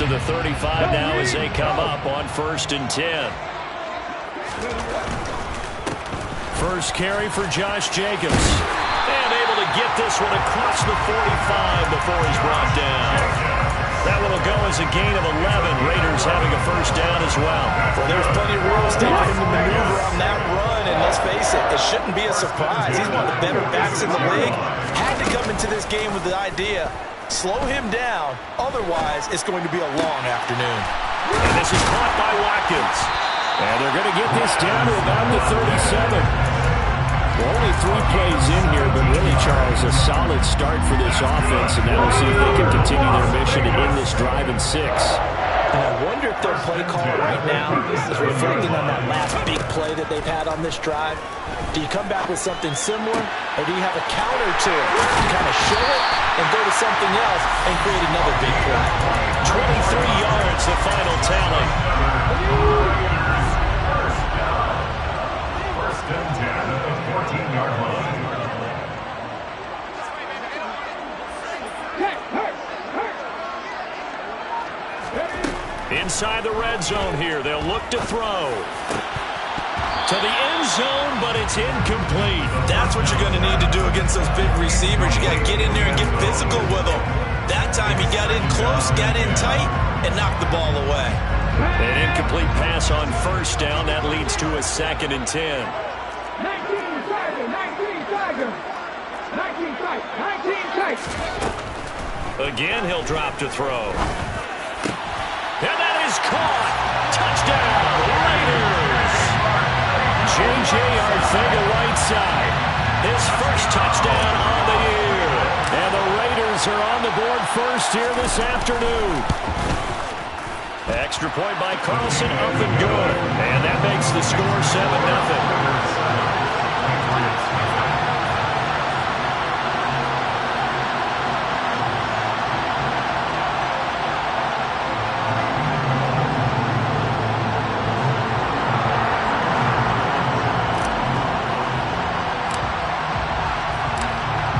to the 35 now as they come up on 1st and 10. First carry for Josh Jacobs. And able to get this one across the 45 before he's brought down. That one will go as a gain of 11. Raiders having a first down as well. Well, there's plenty of real estate for him to maneuver on that run, and let's face it, it shouldn't be a surprise. He's one of the better backs in the league. Had to come into this game with the idea, slow him down, otherwise it's going to be a long afternoon. And this is caught by Watkins. And they're going to get this down to about the 37. Well, only 3 plays in here, but really, Charles, a solid start for this offense, and now we'll see if they can continue their mission to end this drive in 6. And I wonder if their play caller right now is reflecting on that last big play that they've had on this drive. Do you come back with something similar, or do you have a counter to it? You kind of show it and go to something else and create another big play. 23 yards, the final tally. First and 10 at the 14-yard line. Inside the red zone here, they'll look to throw. To the end zone, but it's incomplete. That's what you're going to need to do against those big receivers. You got to get in there and get physical with them. That time he got in close, got in tight, and knocked the ball away. An incomplete pass on first down. That leads to a 2nd and 10. 19 Tiger. Again, he'll drop to throw. And that is caught. Touchdown, Raiders. J.J. Arcega-Whiteside. His first touchdown on the year. And the Raiders are on the board first here this afternoon. Extra point by Carlson, up and good. And that makes the score 7-0.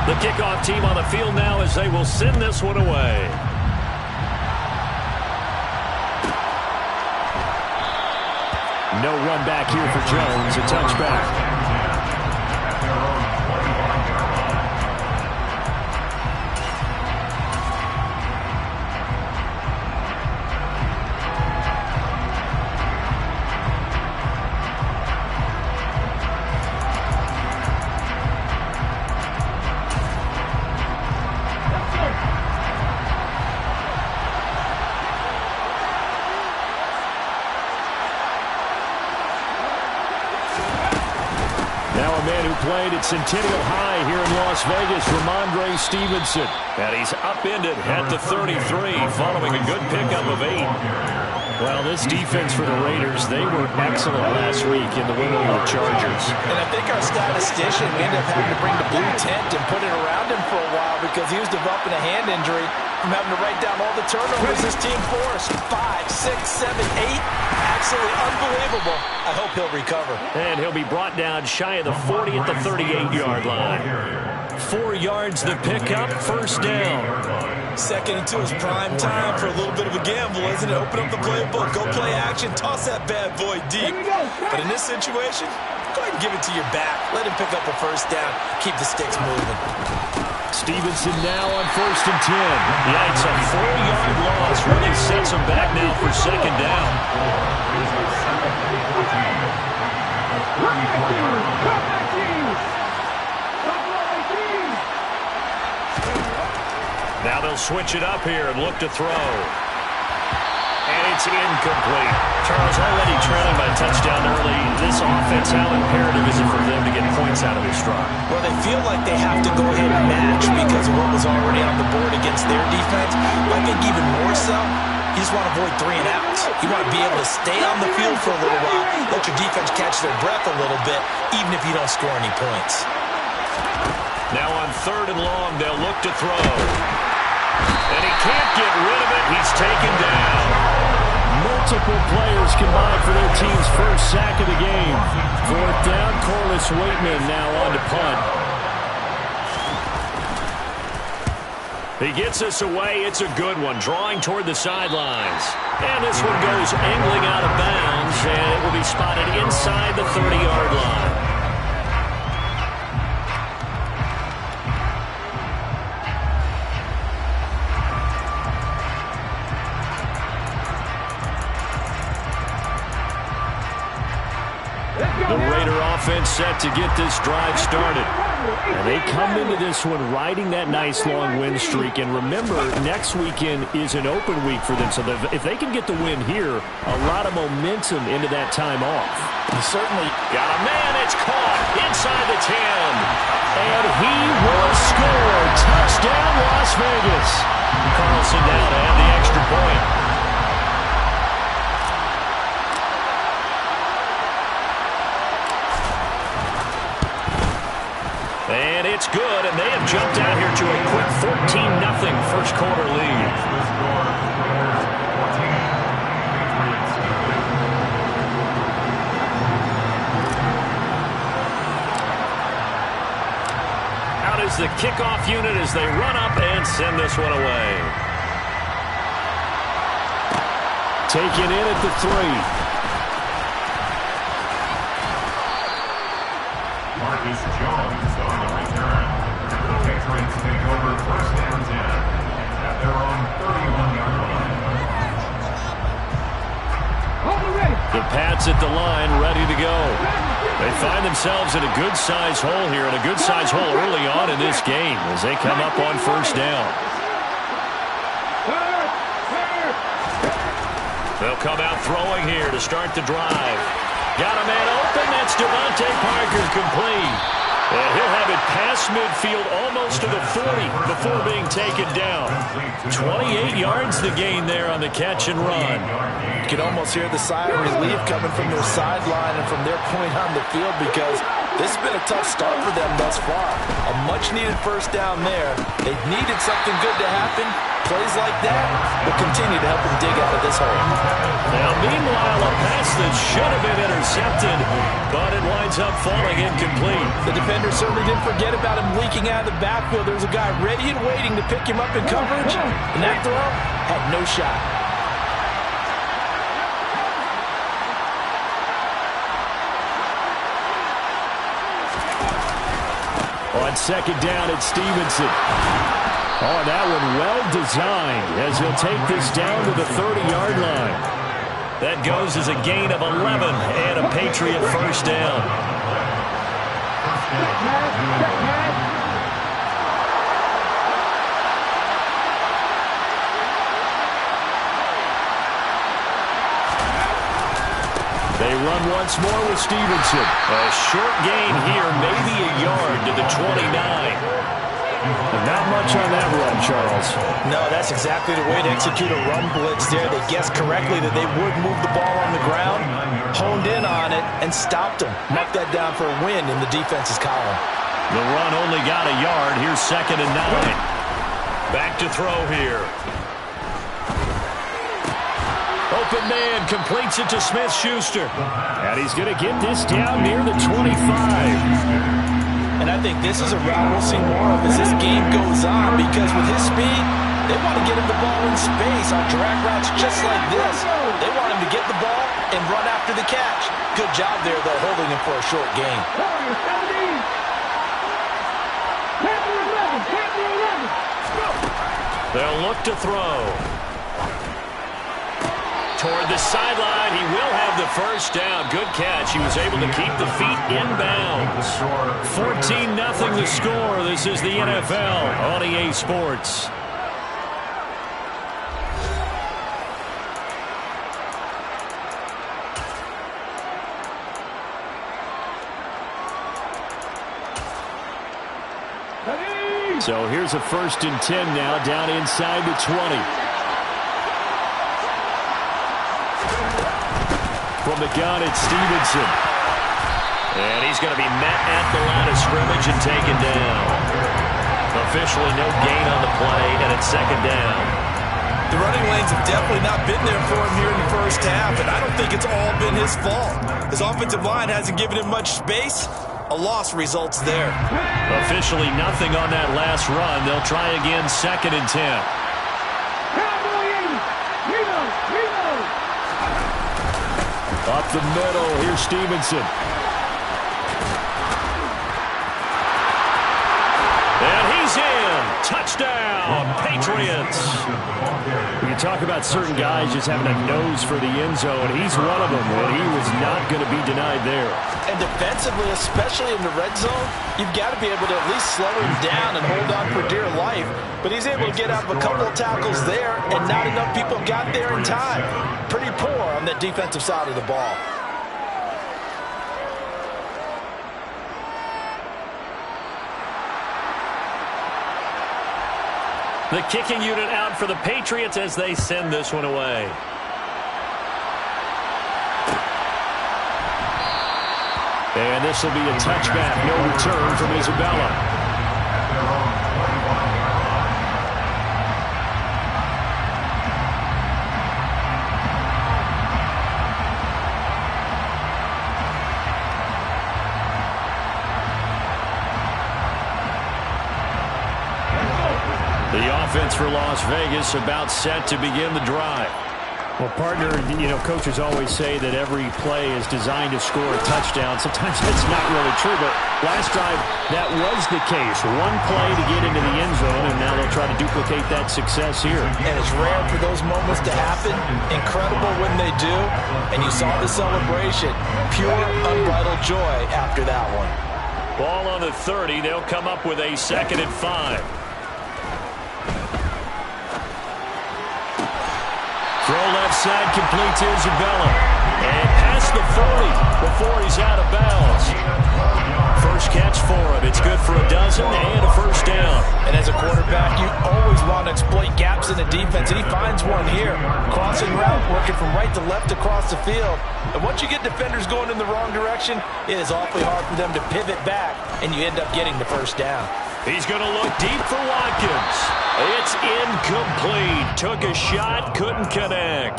The kickoff team on the field now as they will send this one away. No run back here for Jones. A touchback. Played at Centennial High here in Las Vegas, Ramondre Stevenson. And he's upended at the 33 following a good pickup of 8. Well, this defense for the Raiders, they were excellent last week in the win over the Chargers. And I think our statistician ended up having to bring the blue tent and put it around him for a while because he was developing a hand injury from having to write down all the turnovers this team forced. 5, 6, 7, 8. Absolutely unbelievable. I hope he'll recover. And he'll be brought down shy of the 40 at the 38-yard line. 4 yards the pickup, first down. 2nd and 2 is prime time for a little bit of a gamble, isn't it? Open up the playbook, go play action, toss that bad boy deep. But in this situation, go ahead and give it to your back. Let him pick up a first down. Keep the sticks moving. Stevenson now on 1st and 10. Yeah, it's a 4-yard loss. Really sets him back now for 2nd down. Now they'll switch it up here and look to throw. And it's incomplete. Charles, already trailing by a touchdown early. This offense, how imperative is it for them to get points out of this drive? Well, they feel like they have to go ahead and match because of what was already on the board against their defense. But I think even more so, you just want to avoid 3 and outs. You want to be able to stay on the field for a little while, let your defense catch their breath a little bit, even if you don't score any points. Now on 3rd and long, they'll look to throw. And he can't get rid of it. He's taken down. Multiple players combined for their team's first sack of the game. 4th down, Corliss Waitman now on to punt. He gets us away. It's a good one, drawing toward the sidelines. And this one goes angling out of bounds, and it will be spotted inside the 30-yard line. The Raider offense set to get this drive started. And they come into this one riding that nice long win streak. And remember, next weekend is an open week for them. So if they can get the win here, a lot of momentum into that time off. He certainly got a man. It's caught inside the 10. And he will score. Touchdown, Las Vegas. Carlson down to have the extra point. And it's good, and they have jumped out here to a quick 14-0 first quarter lead. Out is the kickoff unit as they run up and send this one away. Taken in at the 3. Marcus Jones on the return. The Patriots take over first and 10 at their own 31-yard line. The Pats at the line, ready to go. They find themselves in a good-sized hole here, and a good-sized hole early on in this game as they come up on first down. They'll come out throwing here to start the drive. Got a man open. That's Devontae Parker complete. And he'll have it past midfield almost to the 40 before being taken down. 28 yards the gain there on the catch and run. You can almost hear the sigh of relief coming from their sideline and from their point on the field because this has been a tough start for them thus far. A much-needed first down there. They've needed something good to happen. Plays like that will continue to help them dig out of this hole. Now, meanwhile, a pass that should have been intercepted, but it winds up falling incomplete. The defender certainly didn't forget about him leaking out of the backfield. There was a guy ready and waiting to pick him up in coverage, and that throw had no shot. On second down, it's Stevenson. Oh, that one well designed as he'll take this down to the 30-yard line. That goes as a gain of 11 and a Patriot first down. They run once more with Stevenson. A short gain here, maybe a yard to the 29. Not much on that run, Charles. No, that's exactly the way to execute a run blitz there. They guessed correctly that they would move the ball on the ground, honed in on it, and stopped them. Marked that down for a win in the defense's column. The run only got a yard. Here's 2nd and 9. Back to throw here. Open man completes it to Smith-Schuster. And he's going to get this down near the 25. And I think this is a route we'll see more of as this game goes on because with his speed, they want to get him the ball in space on drag routes just like this. They want him to get the ball and run after the catch. Good job there, though, holding him for a short gain. They'll look to throw. Toward the sideline, he will have the first down. Good catch. He was able to keep the feet inbounds. 14-0 the score. This is the NFL on EA Sports. So here's a 1st and 10 now down inside the 20. From the gun, it's Stevenson. And he's going to be met at the line of scrimmage and taken down. Officially no gain on the play, and it's 2nd down. The running lanes have definitely not been there for him here in the first half, and I don't think it's all been his fault. His offensive line hasn't given him much space. A loss results there. Officially nothing on that last run. They'll try again, 2nd and 10. Up the middle, here's Stevenson. And he's in. Touchdown, Patriots. You talk about certain guys just having a nose for the end zone. He's one of them, and he was not going to be denied there. And defensively, especially in the red zone, you've got to be able to at least slow him down and hold on for dear life. But he's able to get out of a couple of tackles there, and not enough people got there in time. Pretty poor on that defensive side of the ball. The kicking unit out for the Patriots as they send this one away. And this will be a touchback. No return from Isabella. The offense for Las Vegas about set to begin the drive. Well, partner, coaches always say that every play is designed to score a touchdown. Sometimes it's not really true, but last drive, that was the case. One play to get into the end zone, and now they'll try to duplicate that success here. And it's rare for those moments to happen. Incredible when they do. And you saw the celebration. Pure, unbridled joy after that one. Ball on the 30. They'll come up with a 2nd and 5. Throw left side, complete to Isabella. And past the 40 before he's out of bounds. First catch for him. It's good for a dozen and a first down. And as a quarterback, you always want to exploit gaps in the defense, and he finds one here. Crossing route, working from right to left across the field. And once you get defenders going in the wrong direction, it is awfully hard for them to pivot back, and you end up getting the first down. He's going to look deep for Watkins. It's incomplete. Took a shot, couldn't connect.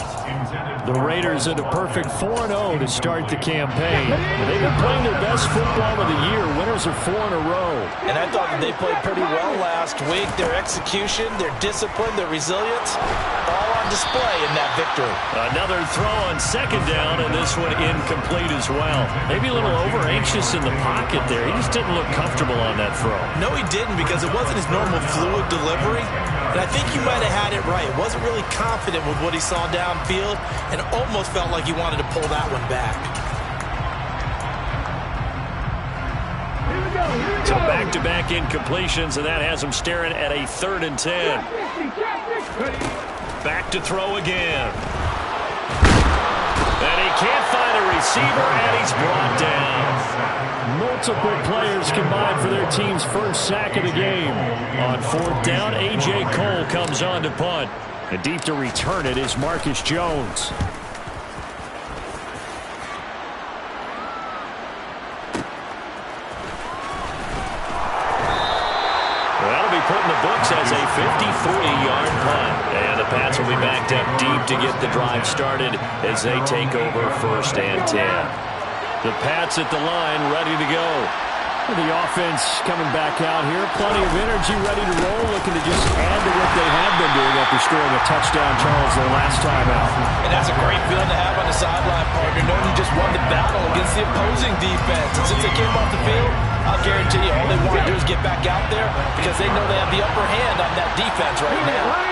The Raiders at a perfect 4-0 to start the campaign. They've been playing their best football of the year. Winners are 4 in a row. And I thought that they played pretty well last week. Their execution, their discipline, their resilience, all on display in that victory. Another throw on 2nd down, and this one incomplete as well. Maybe a little over-anxious in the pocket there. He just didn't look comfortable on that throw. No, he didn't, because it wasn't his normal fluid delivery. And I think you might have had it right. Wasn't really confident with what he saw downfield, and almost felt like he wanted to pull that one back. So back-to-back incompletions, and that has him staring at a 3rd and 10. Back to throw again. And he can't find a receiver, and he's brought down. Multiple players combined for their team's first sack of the game. On 4th down, A.J. Cole comes on to punt. And deep to return it is Marcus Jones. That'll be put in the books as a 53-yard punt. And the Pats will be backed up deep to get the drive started as they take over 1st and 10. The Pats at the line, ready to go. The offense coming back out here. Plenty of energy, ready to roll, looking to just add to what they have been doing after scoring a touchdown, Charles, their last time out. And that's a great feeling to have on the sideline, partner, knowing you just won the battle against the opposing defense. And since they came off the field, I'll guarantee you all they want to do is get back out there because they know they have the upper hand on that defense right now.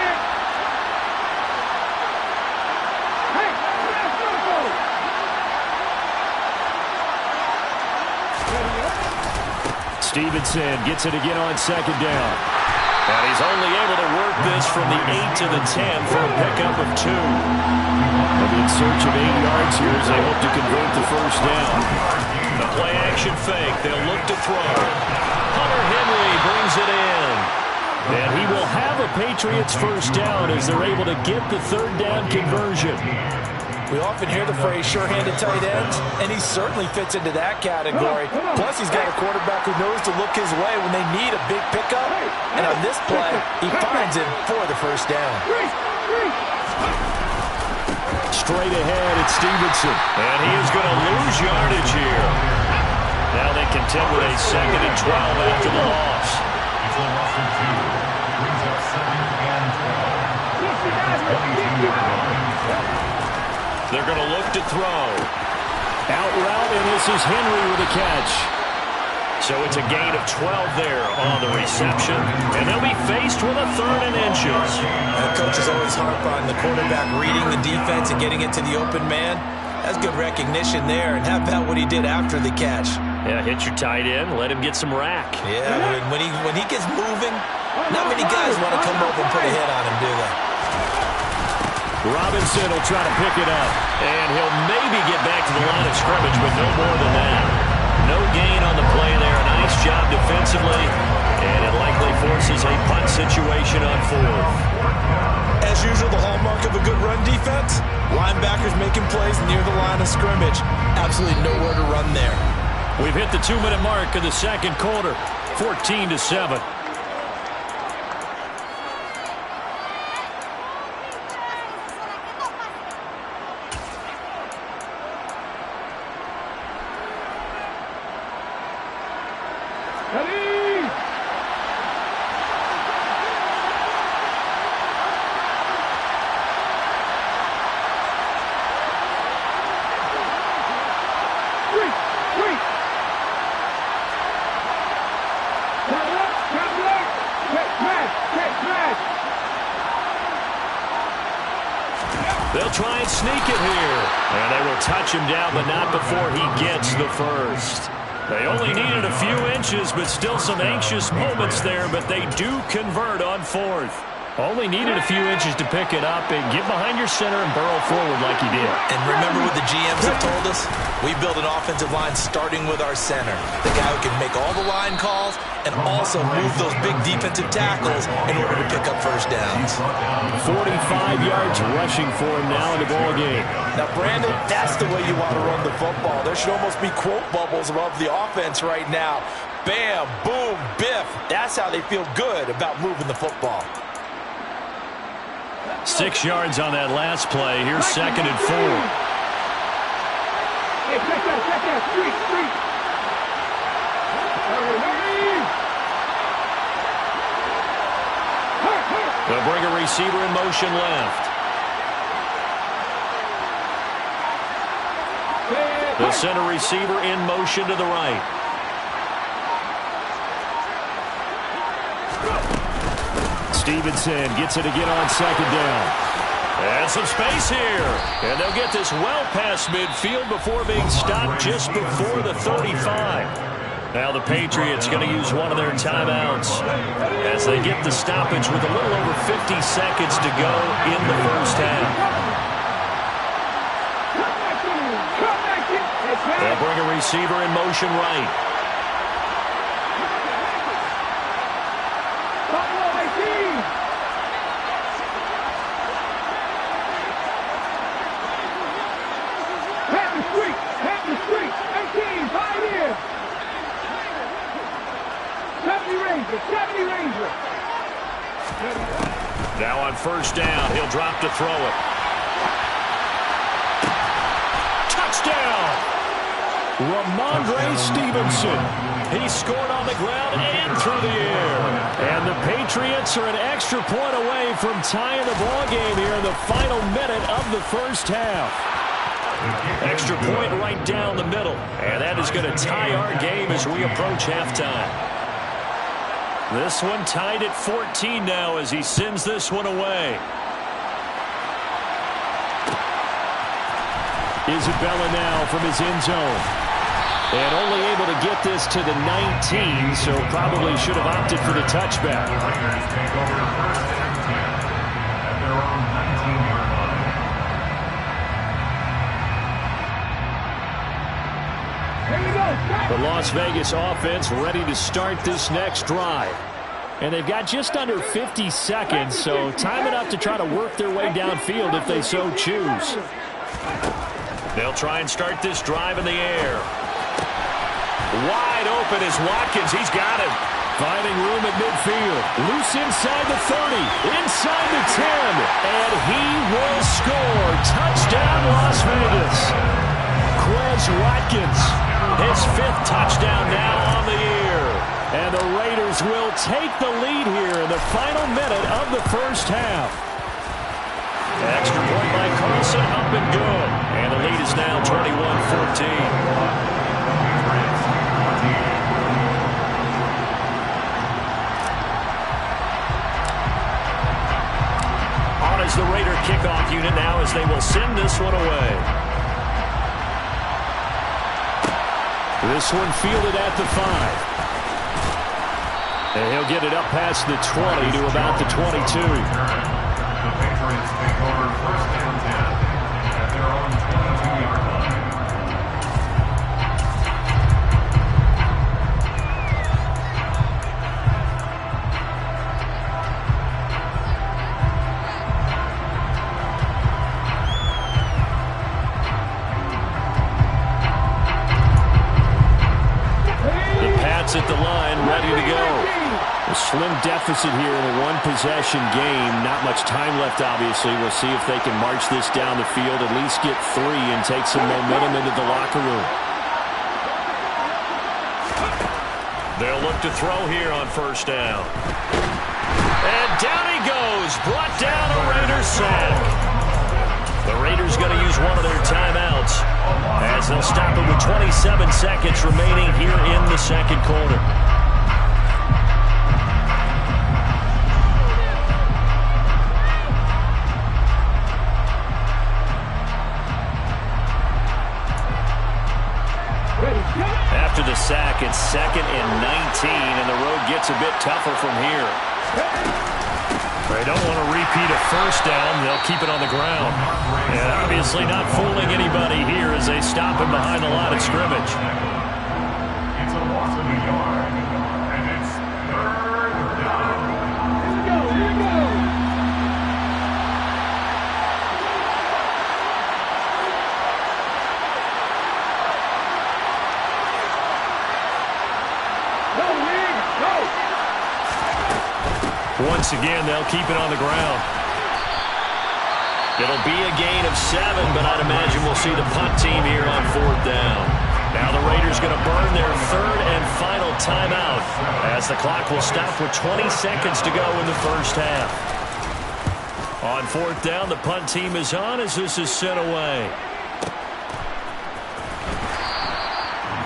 Stevenson gets it again on 2nd down. And he's only able to work this from the 8 to the 10 for a pickup of 2. They'll be in search of 8 yards here as they hope to convert the first down. The play-action fake. They'll look to throw. Hunter Henry brings it in. And he will have a Patriots first down as they're able to get the 3rd down conversion. We often hear the phrase sure-handed tight ends, and he certainly fits into that category. Plus, he's got a quarterback who knows to look his way when they need a big pickup. And on this play, he finds it for the first down. Straight ahead, it's Stevenson. And he is going to lose yardage here. Now they contend with a 2nd and 12 after the loss. It's a loss of 2. Brings up 2nd and 12. They're going to look to throw. Out route, and this is Henry with a catch. So it's a gain of 12 there on the reception, and they'll be faced with a 3rd and inches. Coaches always harp on the quarterback reading the defense and getting it to the open man. That's good recognition there, and how about what he did after the catch? Yeah, hit your tight end, let him get some rack. Yeah, when he gets moving, not many guys want to come over and put a hit on him, do they? Robinson will try to pick it up, and he'll maybe get back to the line of scrimmage, but no more than that. No gain on the play there. Nice job defensively, and it likely forces a punt situation on 4th. As usual, the hallmark of a good run defense, linebackers making plays near the line of scrimmage. Absolutely nowhere to run there. We've hit the 2-minute mark of the 2nd quarter, 14-7. They'll try and sneak it here. And they will touch him down, but not before he gets the 1st. They only needed a few inches, but still some anxious moments there, but they do convert on 4th. Only needed a few inches to pick it up and get behind your center and burrow forward like he did. And remember what the GMs have told us? We build an offensive line starting with our center. The guy who can make all the line calls and also move those big defensive tackles in order to pick up first downs. 45 yards rushing for him now in the ball game. Now, Brandon, that's the way you want to run the football. There should almost be quote bubbles above the offense right now. Bam, boom, biff. That's how they feel good about moving the football. 6 yards on that last play. Here's 2nd and 4. They'll bring a receiver in motion left. The center receiver in motion to the right. Stevenson gets it again on 2nd down. And some space here. And they'll get this well past midfield before being stopped just before the 35. Now the Patriots going to use one of their timeouts as they get the stoppage with a little over 50 seconds to go in the first half. They'll bring a receiver in motion right. Now on 1st down, he'll drop to throw it. Touchdown! Ramondre Stevenson. He scored on the ground and through the air. And the Patriots are an extra point away from tying the ball game here in the final minute of the first half. Extra point right down the middle. And that is going to tie our game as we approach halftime. This one tied at 14 now as he sends this one away. Isabella now from his end zone. And only able to get this to the 19, so probably should have opted for the touchback. The Las Vegas offense ready to start this next drive. And they've got just under 50 seconds, so time enough to try to work their way downfield if they so choose. They'll try and start this drive in the air. Wide open is Watkins. He's got him. Finding room at midfield. Loose inside the 30. Inside the 10. And he will score. Touchdown, Las Vegas. Quez Watkins. His 5th touchdown now on the year. And the Raiders will take the lead here in the final minute of the first half. Extra point by Carlson, up and good. And the lead is now 21-14. As the Raider kickoff unit now as they will send this one away. This one fielded at the 5. And he'll get it up past the 20 to about the 22. The Patriots take over first and 10 at their own 22-yard line. At the line, ready to go. A slim deficit here in a one-possession game. Not much time left, obviously. We'll see if they can march this down the field, at least get 3 and take some momentum into the locker room. They'll look to throw here on first down. And down he goes. Brought down a Raiders sack. The Raiders going to use one of their timeouts as they'll stop it with 27 seconds remaining here in the second quarter. After the sack, it's 2nd and 19, and the road gets a bit tougher from here. They don't want to repeat a first down. They'll keep it on the ground. And obviously not fooling anybody here as they stop him behind the line of scrimmage. It's a loss of a yard, and it's 3rd down. Here we go. Once again, they'll keep it on the ground. It'll be a gain of 7, but I'd imagine we'll see the punt team here on 4th down. Now the Raiders going to burn their 3rd and final timeout as the clock will stop with 20 seconds to go in the first half. On 4th down, the punt team is on as this is sent away.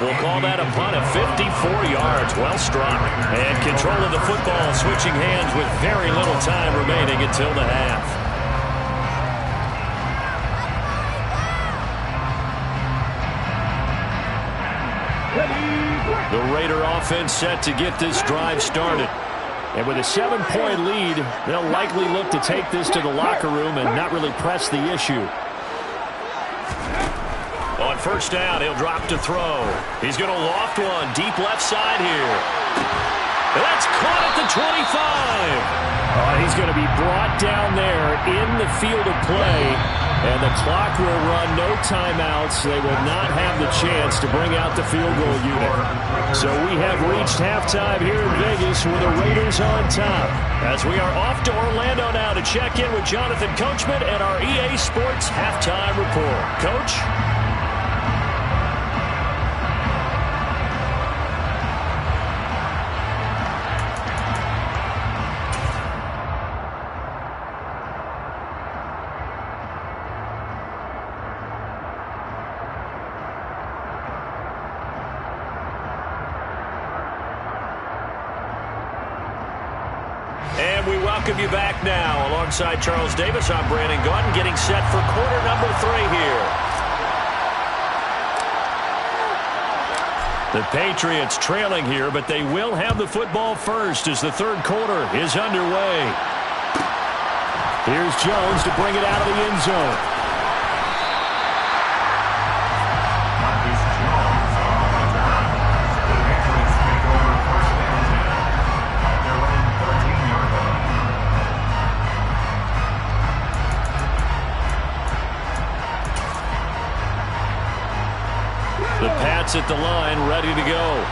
We'll call that a punt of 54 yards. Well struck. And control of the football switching hands with very little time remaining until the half. The Raider offense set to get this drive started. And with a 7-point lead, they'll likely look to take this to the locker room and not really press the issue. On first down, he'll drop to throw. He's going to loft one deep left side here. That's caught at the 25. He's going to be brought down there in the field of play. And the clock will run, no timeouts. They will not have the chance to bring out the field goal unit. So we have reached halftime here in Vegas with the Raiders on top. As we are off to Orlando now to check in with Jonathan Coachman and our EA Sports Halftime Report. Coach? And we welcome you back now. Alongside Charles Davis, I'm Brandon Gaudin, getting set for quarter number 3 here. The Patriots trailing here, but they will have the football first as the third quarter is underway. Here's Jones to bring it out of the end zone. Marcus Jones on the return. The Patriots take over first and 10 at their own 13-yard line. The Pats at the line, ready to go.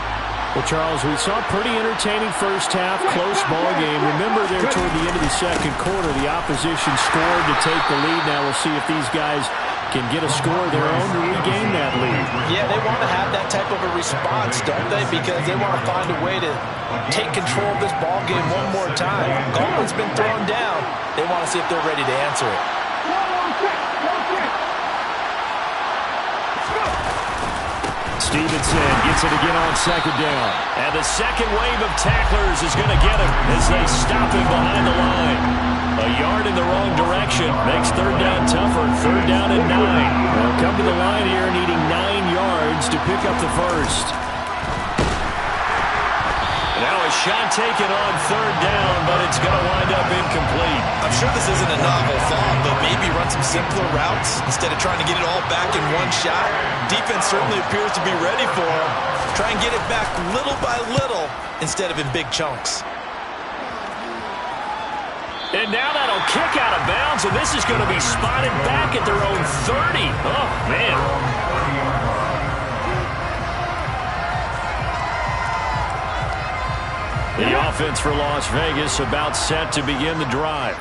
Well, Charles, we saw a pretty entertaining first half, close ball game. Remember there toward the end of the second quarter, the opposition scored to take the lead. Now we'll see if these guys can get a score of their own to regain that lead. Yeah, they want to have that type of a response, don't they? Because they want to find a way to take control of this ball game one more time. Gauntlet's been thrown down. They want to see if they're ready to answer it. Stevenson gets it again on second down. And the second wave of tacklers is going to get him as they stop him behind the line. A yard in the wrong direction makes third down tougher. Third down and 9. They'll come to the line here needing 9 yards to pick up the first. Now a shot taken on third down, but it's going to wind up incomplete. I'm sure this isn't a novel thought, but maybe run some simpler routes instead of trying to get it all back in one shot. Defense certainly appears to be ready for him. Try and get it back little by little instead of in big chunks. And now that'll kick out of bounds, and this is going to be spotted back at their own 30. Oh, man. The offense for Las Vegas about set to begin the drive.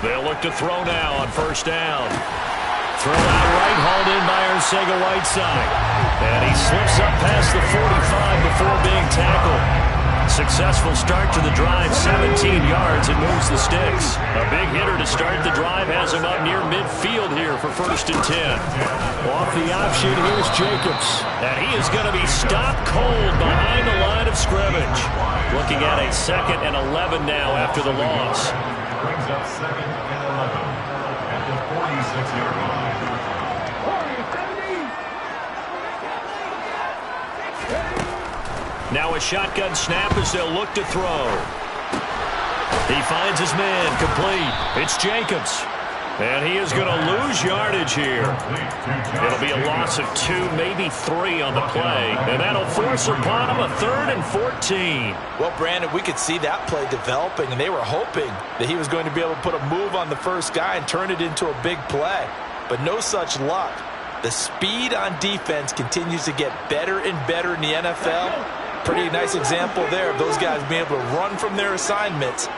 They'll look to throw now on first down. Throw out right, hauled in by Arcega-Whiteside. And he slips up past the 45 before being tackled. Successful start to the drive, 17 yards, and moves the sticks. A big hitter to start the drive has him up near midfield here for first and 10. Off the option, here's Jacobs. And he is going to be stopped cold behind the line of scrimmage. Looking at a 2nd and 11 now after the loss. Brings up 2nd and 11 at the 46-yard line. Now a shotgun snap as they'll look to throw. He finds his man complete. It's Jacobs. And he is going to lose yardage here. It'll be a loss of 2, maybe 3 on the play. And that'll force upon him a 3rd and 14. Well, Brandon, we could see that play developing, and they were hoping that he was going to be able to put a move on the first guy and turn it into a big play. But no such luck. The speed on defense continues to get better and better in the NFL. Pretty nice example there of those guys being able to run from their assignments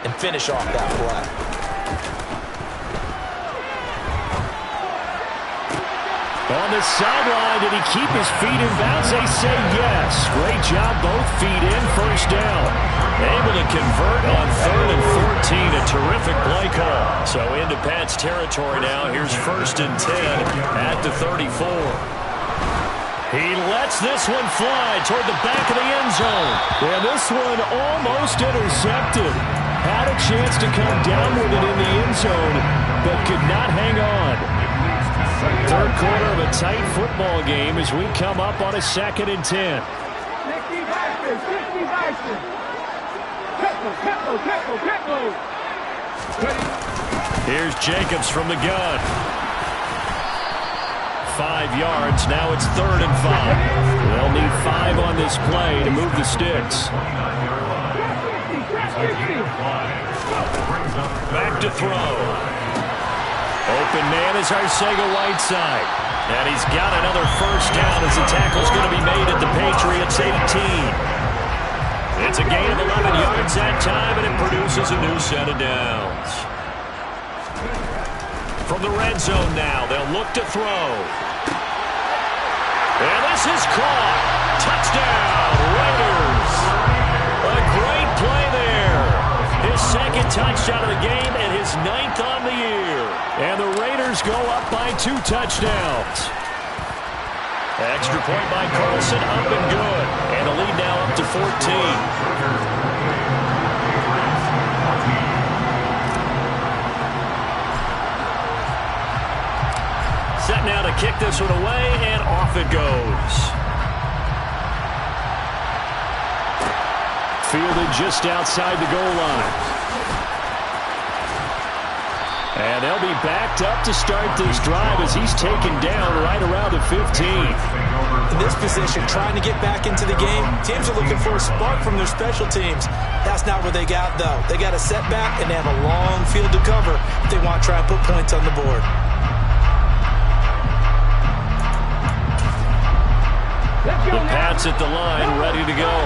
and finish off that play. On the sideline, did he keep his feet in bounds? They say yes. Great job, both feet in, first down. Able to convert on 3rd and 14, a terrific play call. So into Pat's territory now. Here's first and 10 at the 34. He lets this one fly toward the back of the end zone. And this one almost intercepted. Had a chance to come down with it in the end zone, but could not hang on. Third quarter of a tight football game as we come up on a 2nd and 10. Here's Jacobs from the gun. 5 yards. Now it's 3rd and 5. They'll need 5 on this play to move the sticks. Back to throw. Open man is Arcega-Whiteside. And he's got another first down as the tackle's going to be made at the Patriots 18. It's a gain of 11 yards that time, and it produces a new set of downs. From the red zone now, they'll look to throw. And this is caught. Touchdown, Raiders. A great play there. His 2nd touchdown of the game and his 9th on the year. And the Raiders go up by 2 touchdowns. Extra point by Carlson, up and good. And the lead now up to 14. Set now to kick this one away, and off it goes. Fielded just outside the goal line. And they'll be backed up to start this drive as he's taken down right around the 15. In this position, trying to get back into the game, teams are looking for a spark from their special teams. That's not what they got, though. They got a setback, and they have a long field to cover if they want to try and put points on the board. Pats at the line, ready to go.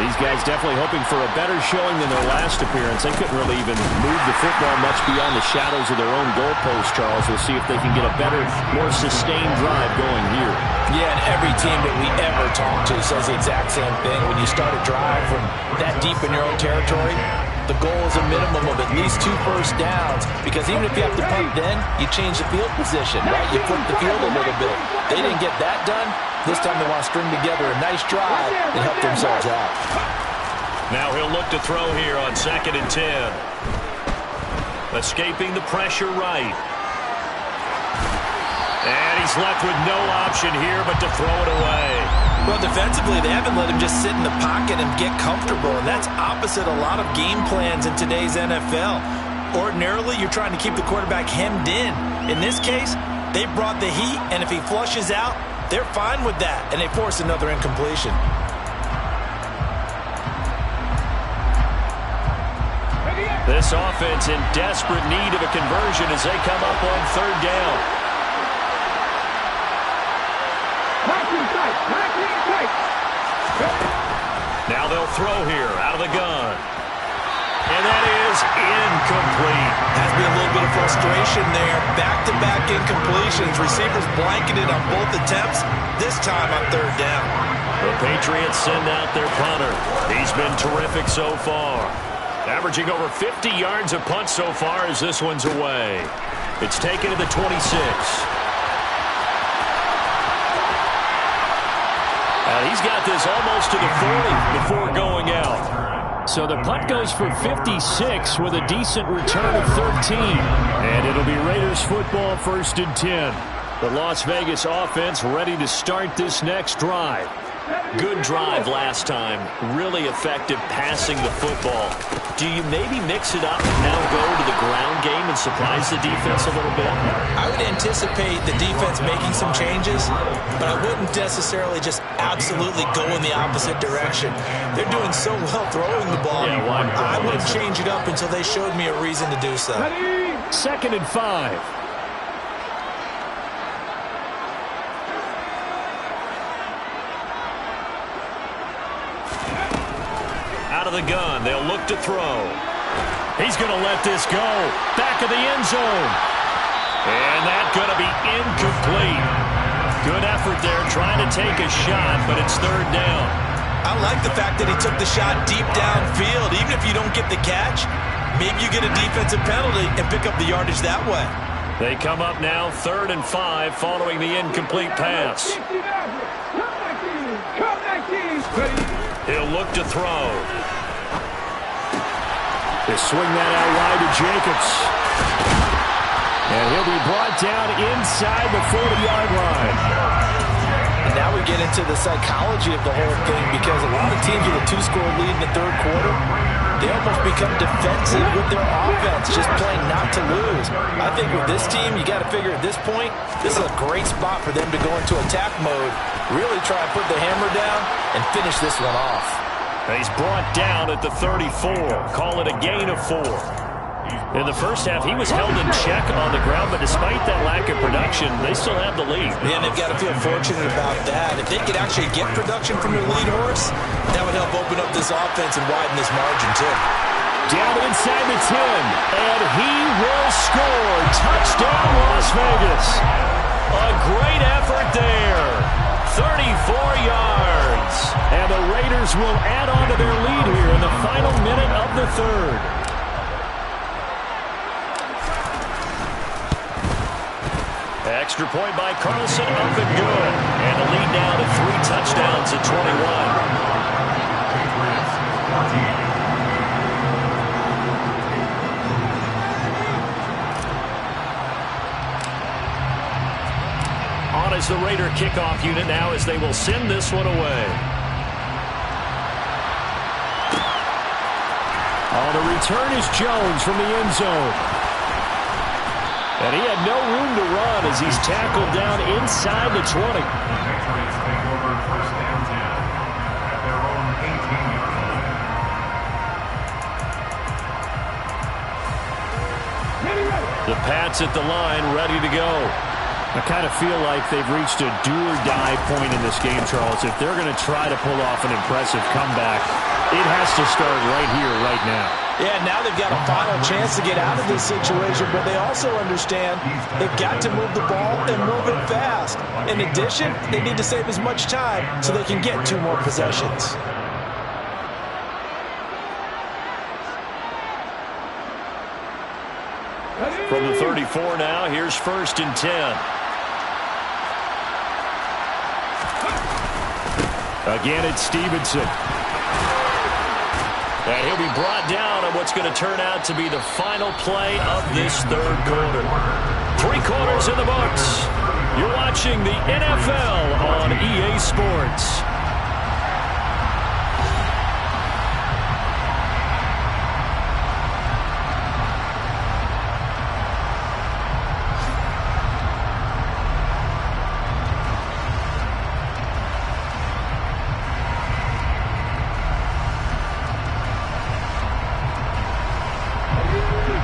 These guys definitely hoping for a better showing than their last appearance. They couldn't really even move the football much beyond the shadows of their own goalpost, Charles. We'll see if they can get a better, more sustained drive going here. Yeah, and every team that we ever talk to says the exact same thing. When you start a drive from that deep in your own territory, the goal is a minimum of at least 2 first downs, because even if you have to punt then, you change the field position, right? You flip the field a little bit. They didn't get that done. This time they want to string together a nice drive and help themselves out. Now he'll look to throw here on 2nd and 10. Escaping the pressure right. And he's left with no option here but to throw it away. Well, defensively, they haven't let him just sit in the pocket and get comfortable, and that's opposite a lot of game plans in today's NFL. Ordinarily, you're trying to keep the quarterback hemmed in. In this case, they brought the heat, and if he flushes out, they're fine with that, and they force another incompletion. This offense in desperate need of a conversion as they come up on 3rd down. Now they'll throw here out of the gun. And that is incomplete. Has to be a little bit of frustration there. Back-to-back incompletions. Receivers blanketed on both attempts, this time on 3rd down. The Patriots send out their punter. He's been terrific so far. Averaging over 50 yards a punt so far as this one's away. It's taken to the 26. He's got this almost to the 40 before going out. So the punt goes for 56 with a decent return of 13. And it'll be Raiders football, 1st and 10. The Las Vegas offense ready to start this next drive. Good drive last time. Really effective passing the football. Do you maybe mix it up and now go to the ground game and surprise the defense a little bit? I would anticipate the defense making some changes, but I wouldn't necessarily just absolutely go in the opposite direction. They're doing so well throwing the ball. Yeah, I wouldn't change it up until they showed me a reason to do so. 2nd and 5. Out of the gun, they'll look to throw. He's going to let this go. Back of the end zone. And that's going to be incomplete. Good effort there trying to take a shot, but it's 3rd down. I like the fact that he took the shot deep downfield. Even if you don't get the catch, maybe you get a defensive penalty and pick up the yardage that way. They come up now 3rd and 5 following the incomplete pass. He'll look to throw. They swing that out wide to Jacobs. And he'll be brought down inside the 40-yard line. And now we get into the psychology of the whole thing, because a lot of teams with a 2-score lead in the 3rd quarter, they almost become defensive with their offense, just playing not to lose. I think with this team, you got to figure at this point, this is a great spot for them to go into attack mode, really try and put the hammer down and finish this one off. He's brought down at the 34. Call it a gain of 4. In the first half, he was held in check on the ground, but despite that lack of production, they still have the lead. Yeah, they've got to feel fortunate about that. If they could actually get production from their lead horse, that would help open up this offense and widen this margin, too. Down inside the 10, and he will score. Touchdown, Las Vegas. A great effort there. 34 yards. And the Raiders will add on to their lead here in the final minute of the 3rd. Extra point by Carlson, up and good. And the lead now to 3 touchdowns at 21. On is the Raider kickoff unit now as they will send this one away. On the return is Jones from the end zone. And he had no room to run as he's tackled down inside the 20. Patriots take over 1st and 10 at their own 18-yard line. The Pats at the line, ready to go. I kind of feel like they've reached a do-or-die point in this game, Charles. If they're going to try to pull off an impressive comeback, it has to start right here, right now. Yeah, now they've got a final chance to get out of this situation, but they also understand they've got to move the ball and move it fast. In addition, they need to save as much time so they can get 2 more possessions. From the 34 now, here's 1st and 10. Again, it's Stevenson. And he'll be brought down on what's going to turn out to be the final play of this 3rd quarter. 3 quarters in the books. You're watching the NFL on EA Sports.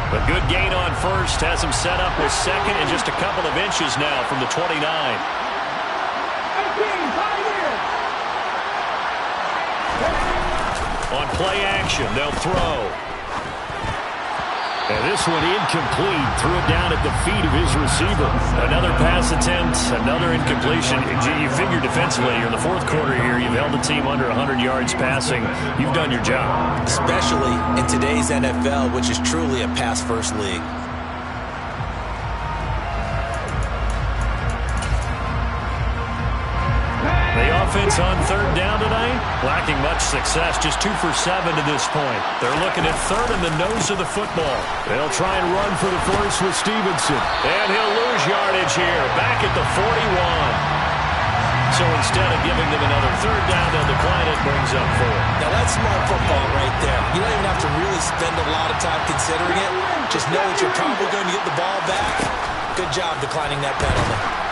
A good gain on 1st, has him set up with 2nd and just a couple of inches now from the 29. On play action, they'll throw. And this one incomplete. Threw it down at the feet of his receiver. Another pass attempt, another incompletion. You figure defensively, you're in the 4th quarter here. You've held the team under 100 yards passing. You've done your job. Especially in today's NFL, which is truly a pass-first league. The offense on 3rd down tonight, lacking much success, just 2 for 7 to this point. They're looking at 3rd in the nose of the football. They'll try and run for the force with Stevenson. And he'll lose yardage here, back at the 41. So instead of giving them another 3rd down, they'll decline it, brings up 4. Now that's smart football right there. You don't even have to really spend a lot of time considering it. Just know that you're probably going to get the ball back. Good job declining that penalty.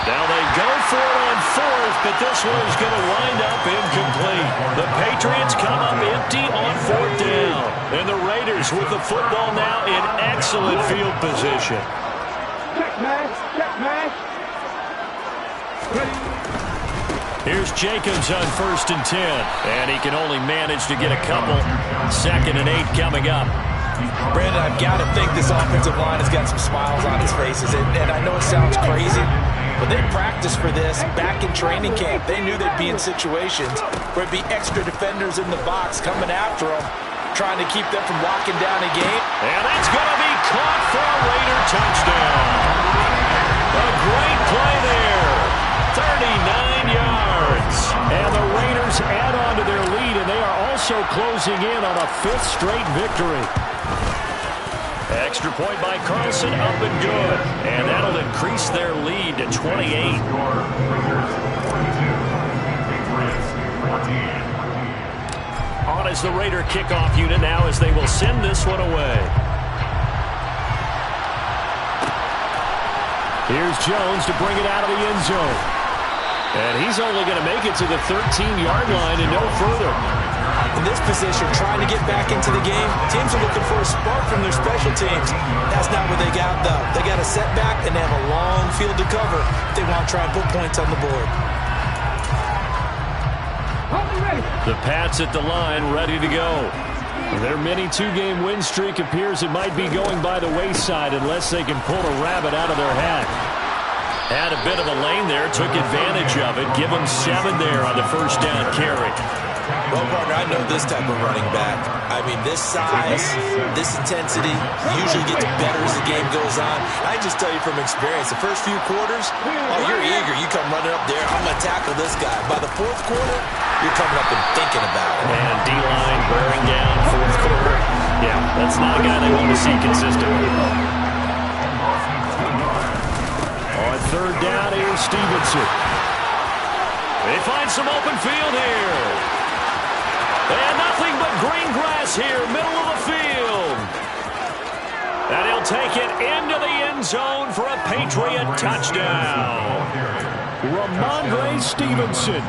Now they go for it on 4th, but this one is going to wind up incomplete. The Patriots come up empty on 4th down. And the Raiders with the football now in excellent field position. Here's Jacobs on 1st and 10. And he can only manage to get a couple. 2nd and 8 coming up. Brandon, I've got to think this offensive line has got some smiles on its faces. And I know it sounds crazy, but they practiced for this back in training camp. They knew they'd be in situations where it'd be extra defenders in the box coming after them, trying to keep them from locking down a game. And that's going to be caught for a Raider touchdown. A great play there. 39 yards. And the Raiders add on to their lead, and they are also closing in on a 5th straight victory. Extra point by Carlson, up and good. And that'll increase their lead to 28. On as the Raider kickoff unit now as they will send this one away. Here's Jones to bring it out of the end zone. And he's only going to make it to the 13-yard line and no further. In this position, trying to get back into the game, teams are looking for a spark from their special teams. That's not what they got, though. They got a setback, and they have a long field to cover if they want to try and put points on the board. The Pats at the line, ready to go. Their mini 2-game win streak appears it might be going by the wayside unless they can pull a rabbit out of their hat. Had a bit of a lane there, took advantage of it. Give them 7 there on the 1st down carry. Well, partner, I know this type of running back. I mean, this size, this intensity usually gets better as the game goes on. I just tell you from experience, the first few quarters, oh, you're eager. You come running up there, I'm going to tackle this guy. By the 4th quarter, you're coming up and thinking about it. And D-line wearing down 4th quarter. Yeah, that's not a guy they want to see consistently. On 3rd down, here's Stevenson. They find some open field here. And nothing but green grass here, middle of the field. And he'll take it into the end zone for a Patriot touchdown. Ramondre Stevenson.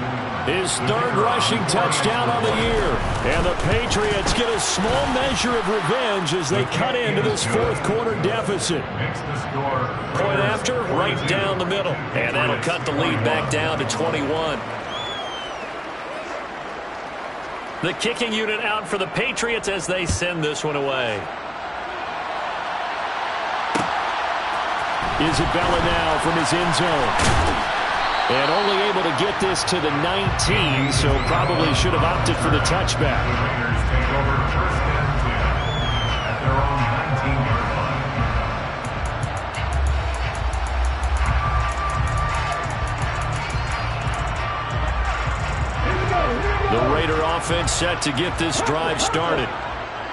His third rushing touchdown on the year. And the Patriots get a small measure of revenge as they cut into this fourth quarter deficit. Point after, right down the middle. And that'll cut the lead back down to 21. The kicking unit out for the Patriots as they send this one away. Isabella now from his end zone. And only able to get this to the 19, so probably should have opted for the touchback. The Raiders take over first and 10 at their own 19-yard line. The Raider offense set to get this drive started.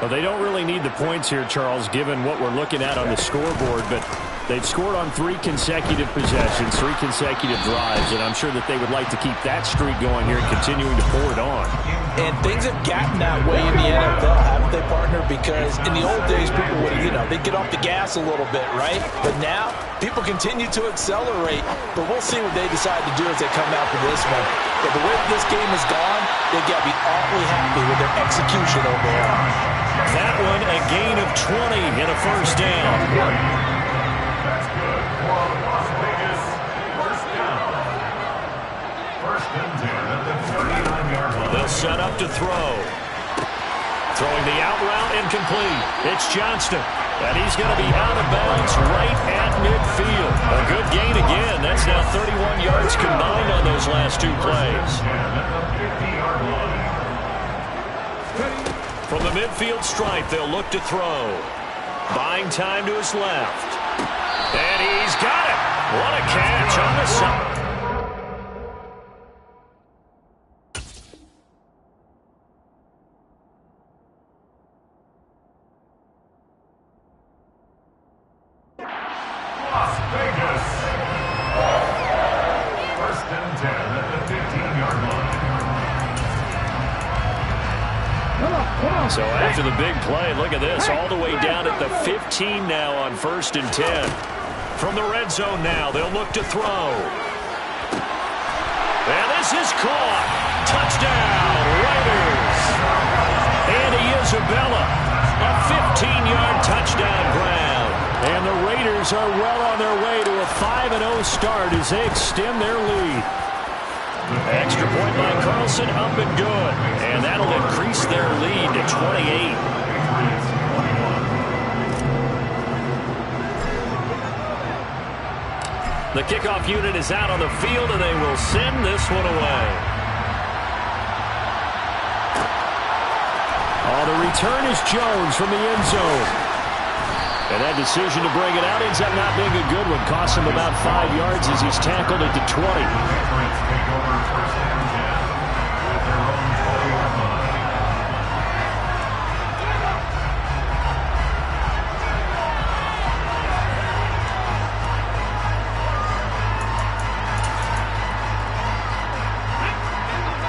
Well, they don't really need the points here, Charles, given what we're looking at on the scoreboard, but they've scored on 3 consecutive possessions, 3 consecutive drives, and I'm sure that they would like to keep that streak going here and continuing to pour it on. And things have gotten that way in the NFL, haven't they, partner? Because in the old days, people would, they'd get off the gas a little bit, right? But now, people continue to accelerate, but we'll see what they decide to do as they come out for this one. But the way this game has gone, they've got to be awfully happy with their execution overall. That one, a gain of 20 and a first down. That's good for Las Vegas. First down. First and 10 at the 39-yard line. They'll set up to throw. Throwing the out route incomplete. It's Johnston. And he's going to be out of bounds right at midfield. A good gain again. That's now 31 yards combined on those last 2 plays. At the 50-yard line. From the midfield stripe, they'll look to throw. Buying time to his left. And he's got it. What a catch on the side. Las Vegas. First and 10 at the 15-yard line. So after the big play, look at this, all the way down at the 15 now on first and 10. From the red zone now, they'll look to throw. And this is caught. Touchdown, Raiders. Andy Isabella, a 15-yard touchdown grab. And the Raiders are well on their way to a 5-0 start as they extend their lead. Extra point by Carlson, up and good. And that'll increase their lead to 28. The kickoff unit is out on the field, and they will send this one away. Oh, the return is Jones from the end zone. And that decision to bring it out ends up not being a good one. Costs him about 5 yards as he's tackled at the 20.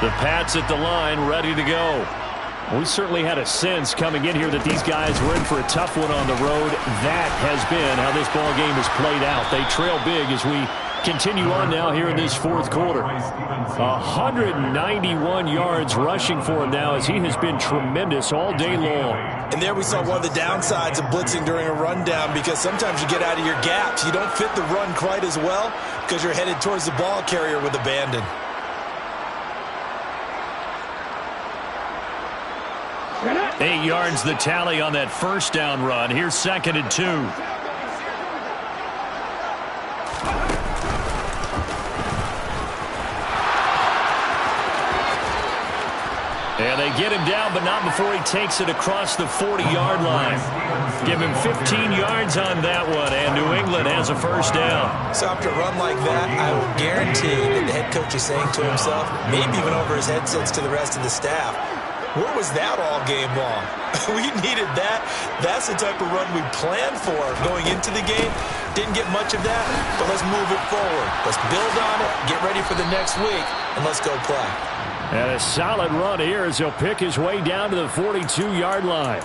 The Pats at the line, ready to go. We certainly had a sense coming in here that these guys were in for a tough one on the road. That has been how this ball game has played out. They trail big as we continue on now here in this fourth quarter. 191 yards rushing for him now as he has been tremendous all day long. And there we saw one of the downsides of blitzing during a rundown, because sometimes you get out of your gaps. You don't fit the run quite as well because you're headed towards the ball carrier with abandon. Eight yards the tally on that first down run. Here's second and 2. And they get him down, but not before he takes it across the 40-yard line. Give him 15 yards on that one, and New England has a first down. So after a run like that, I will guarantee that the head coach is saying to himself, maybe even over his headsets to the rest of the staff, where was that all game long? We needed that. That's the type of run we planned for going into the game. Didn't get much of that, but let's move it forward. Let's build on it, get ready for the next week, and let's go play. And a solid run here as he'll pick his way down to the 42-yard line.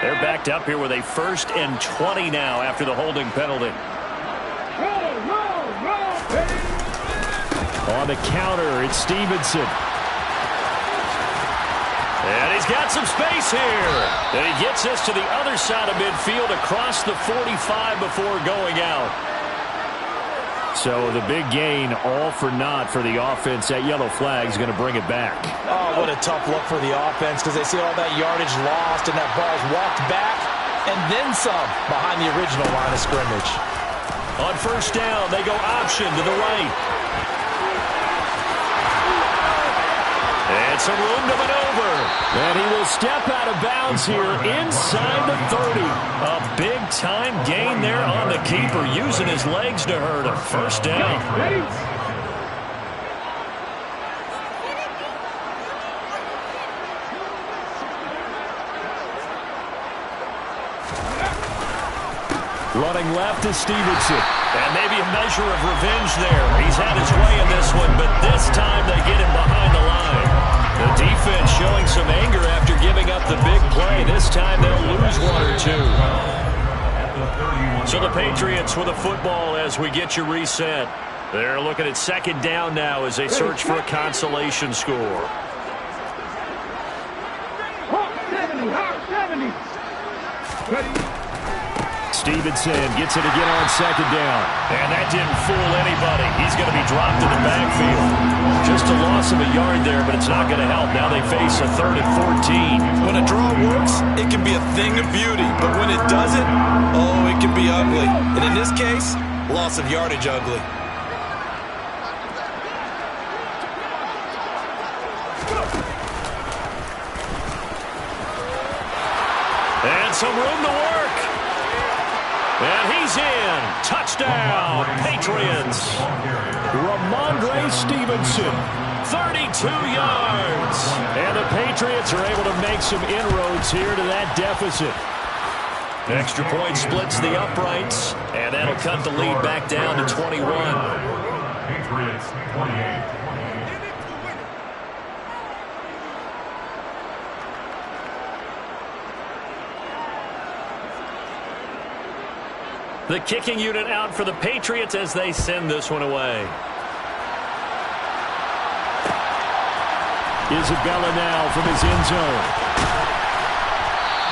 They're backed up here with a 1st and 20 now after the holding penalty. On the counter, it's Stevenson. And he's got some space here. And he gets us to the other side of midfield across the 45 before going out. So the big gain, all for naught for the offense. That yellow flag is going to bring it back. Oh, what a tough look for the offense because they see all that yardage lost and that ball's walked back and then some behind the original line of scrimmage. On 1st down, they go option to the right. And some room to maneuver. And he will step out of bounds here inside the 30. A big-time gain there on the keeper, using his legs to hurt him. 1st down. Running left is Stevenson. And maybe a measure of revenge there. He's had his way in this one, but this time they get him behind the line. The defense showing some anger after giving up the big play. This time they'll lose 1 or 2. So the Patriots with a football as we get you reset. They're looking at 2nd down now as they search for a consolation score. Stevenson gets it again on 2nd down. And that didn't fool anybody. He's going to be dropped in the backfield. Just a loss of a yard there, but it's not going to help. Now they face a 3rd and 14. When a draw works, it can be a thing of beauty. But when it doesn't, oh, it can be ugly. And in this case, loss of yardage ugly. And some room to work. And he's in. Touchdown, Patriots. Ramondre Stevenson. 32 yards. And the Patriots are able to make some inroads here to that deficit. Extra point splits the uprights. And that'll cut the lead back down to 21. Patriots 28. The kicking unit out for the Patriots as they send this one away. Isabella now from his end zone.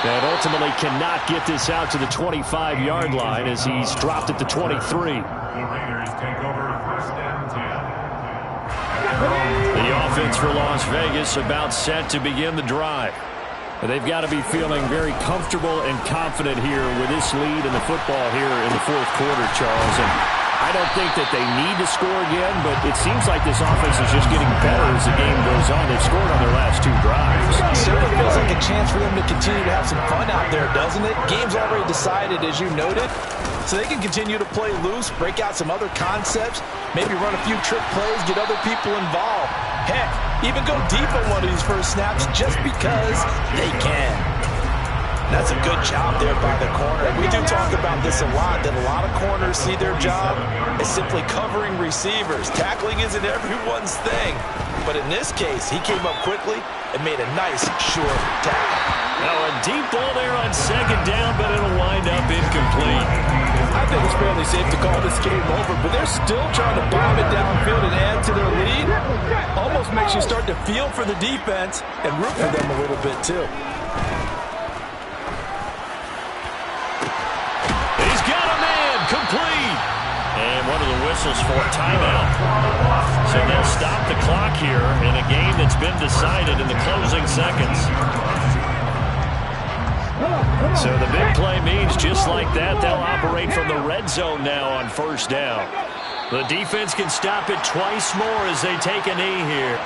And ultimately cannot get this out to the 25-yard line as he's dropped at the 23. The Raiders take over 1st and 10. The offense for Las Vegas about set to begin the drive. They've got to be feeling very comfortable and confident here with this lead in the football here in the 4th quarter, Charles. And I don't think that they need to score again, but it seems like this offense is just getting better as the game goes on. They've scored on their last 2 drives. It certainly feels like a chance for them to continue to have some fun out there, doesn't it? Game's already decided, as you noted, so they can continue to play loose, break out some other concepts, maybe run a few trick plays, get other people involved. Heck, even go deep on one of these first snaps just because they can. That's a good job there by the corner. We do talk about this a lot, that a lot of corners see their job as simply covering receivers. Tackling isn't everyone's thing. But in this case, he came up quickly and made a nice, short tackle. Now a deep ball there on 2nd down, but it'll wind up incomplete. I think it's fairly safe to call this game over, but they're still trying to bomb it downfield and add to their lead. Almost makes you start to feel for the defense and root for them a little bit, too. He's got a man, complete. And one of the whistles for a timeout. So they'll stop the clock here in a game that's been decided in the closing seconds. So the big play means just like that, they'll operate from the red zone now on 1st down. The defense can stop it twice more as they take a knee here.